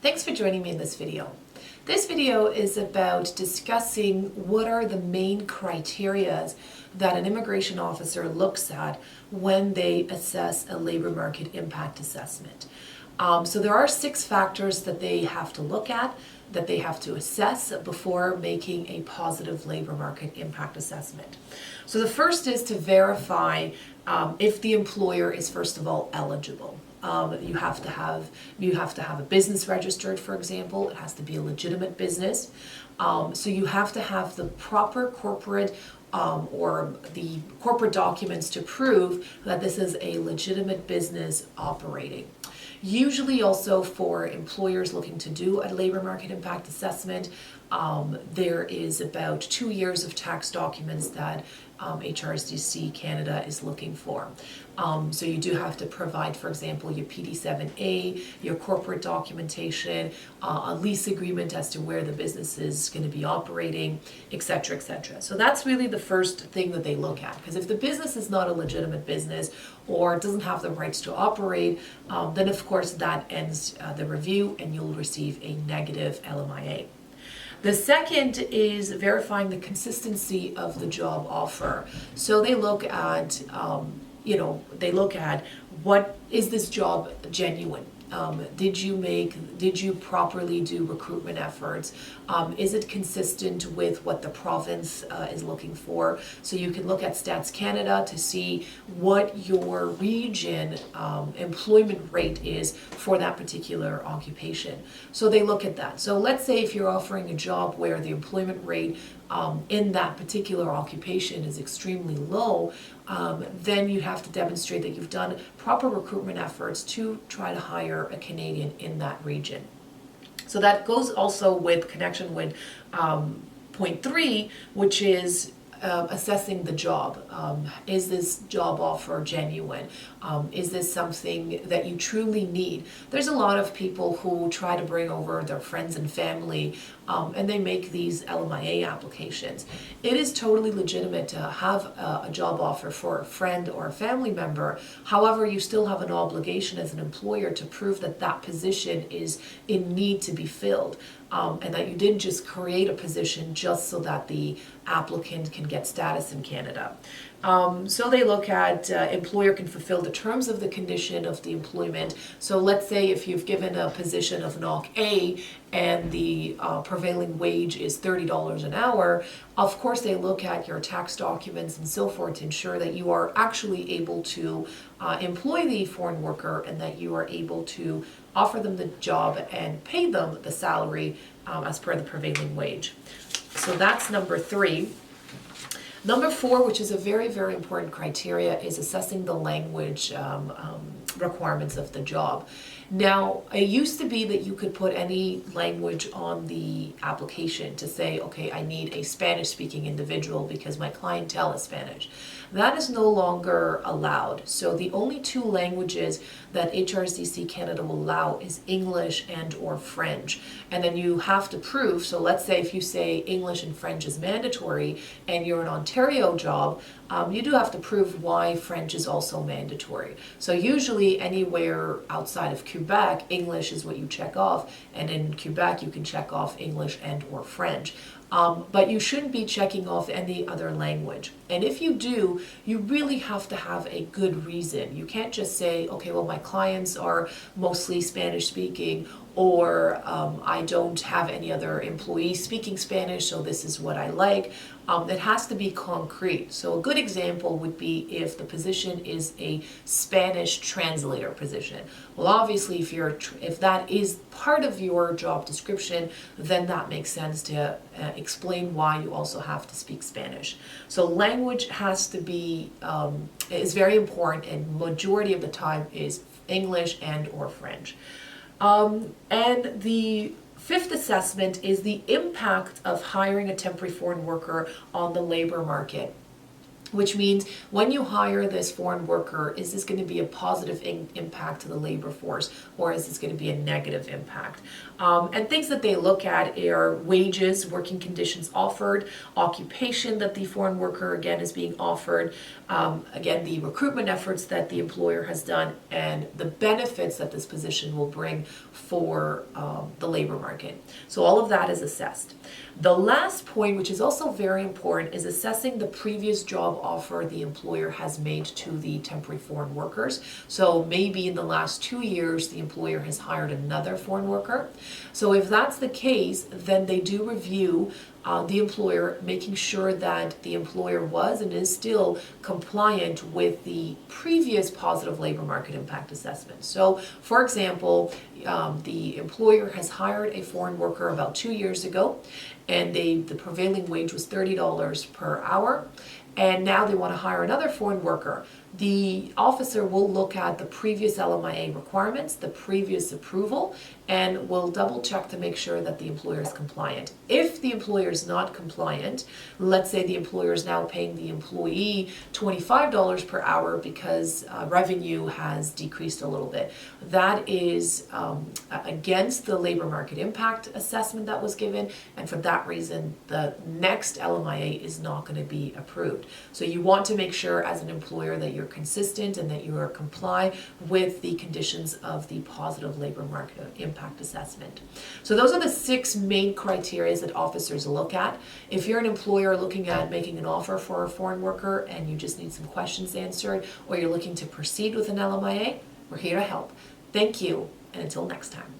Thanks for joining me in this video. This video is about discussing what are the main criteria that an immigration officer looks at when they assess a labor market impact assessment. So there are 6 factors that they have to look at, that they have to assess before making a positive labor market impact assessment. So the first is to verify if the employer is, first of all, eligible. You have to have a business registered, for example. It has to be a legitimate business. So you have to have the proper corporate or the corporate documents to prove that this is a legitimate business operating. Usually also for employers looking to do a labor market impact assessment, there is about 2 years of tax documents that HRSDC Canada is looking for. So you do have to provide, for example, your PD7A, your corporate documentation, a lease agreement as to where the business is going to be operating, etc., etc. So that's really the first thing that they look at, because if the business is not a legitimate business or doesn't have the rights to operate, then of course that ends the review and you'll receive a negative LMIA. The second is verifying the consistency of the job offer. So they look at, what is this job genuine? Did you properly do recruitment efforts? Is it consistent with what the province is looking for? So you can look at Stats Canada to see what your region employment rate is for that particular occupation. So they look at that. So let's say if you're offering a job where the employment rate in that particular occupation is extremely low, then you have to demonstrate that you've done proper recruitment efforts to try to hire a Canadian in that region. So that goes also with connection with point 3, which is assessing the job. Is this job offer genuine? Is this something that you truly need? There's a lot of people who try to bring over their friends and family and they make these LMIA applications. It is totally legitimate to have a job offer for a friend or a family member. However, you still have an obligation as an employer to prove that that position is in need to be filled. And that you didn't just create a position just so that the applicant can get status in Canada. So they look at employer can fulfill the terms of the condition of the employment. So let's say if you've given a position of NOC A and the prevailing wage is $30 an hour, of course they look at your tax documents and so forth to ensure that you are actually able to employ the foreign worker and that you are able to offer them the job and pay them the salary as per the prevailing wage. So that's number 3. Number 4, which is a very, very important criteria, is assessing the language requirements of the job. Now, it used to be that you could put any language on the application to say, okay, I need a Spanish-speaking individual because my clientele is Spanish. That is no longer allowed. So the only 2 languages that HRSDC Canada will allow is English and or French. And then you have to prove, so let's say if you say English and French is mandatory and you're an Ontario job, you do have to prove why French is also mandatory. So usually anywhere outside of Quebec, English is what you check off, and in Quebec you can check off English and or French. But you shouldn't be checking off any other language. And if you do, you really have to have a good reason. You can't just say, okay, well, my clients are mostly Spanish speaking, or I don't have any other employees speaking Spanish, so this is what I like. It has to be concrete. So a good example would be if the position is a Spanish translator position. Well, obviously, if that is part of your job description, then that makes sense to explain why you also have to speak Spanish. So language has to be, is very important, and majority of the time is English and or French. And the 5th assessment is the impact of hiring a temporary foreign worker on the labor market. which means when you hire this foreign worker, is this going to be a positive impact to the labor force, or is this going to be a negative impact? And things that they look at are wages, working conditions offered, occupation that the foreign worker, again, is being offered, again, the recruitment efforts that the employer has done, and the benefits that this position will bring for the labor market. So all of that is assessed. The last point, which is also very important, is assessing the previous job offer the employer has made to the temporary foreign workers. So maybe in the last 2 years, the employer has hired another foreign worker. So if that's the case, then they do review the employer, making sure that the employer was and is still compliant with the previous positive labor market impact assessment. So, for example, the employer has hired a foreign worker about 2 years ago, and the prevailing wage was $30 per hour, and now they want to hire another foreign worker. The officer will look at the previous LMIA requirements, the previous approval, and will double check to make sure that the employer is compliant. If the employer is not compliant, let's say the employer is now paying the employee $25 per hour because revenue has decreased a little bit, that is against the labor market impact assessment that was given, and for that reason, the next LMIA is not going to be approved. So you want to make sure as an employer that you're consistent and that you are comply with the conditions of the positive labor market impact assessment. So those are the 6 main criteria that officers look at. If you're an employer looking at making an offer for a foreign worker and you just need some questions answered, or you're looking to proceed with an LMIA, we're here to help. Thank you, and until next time.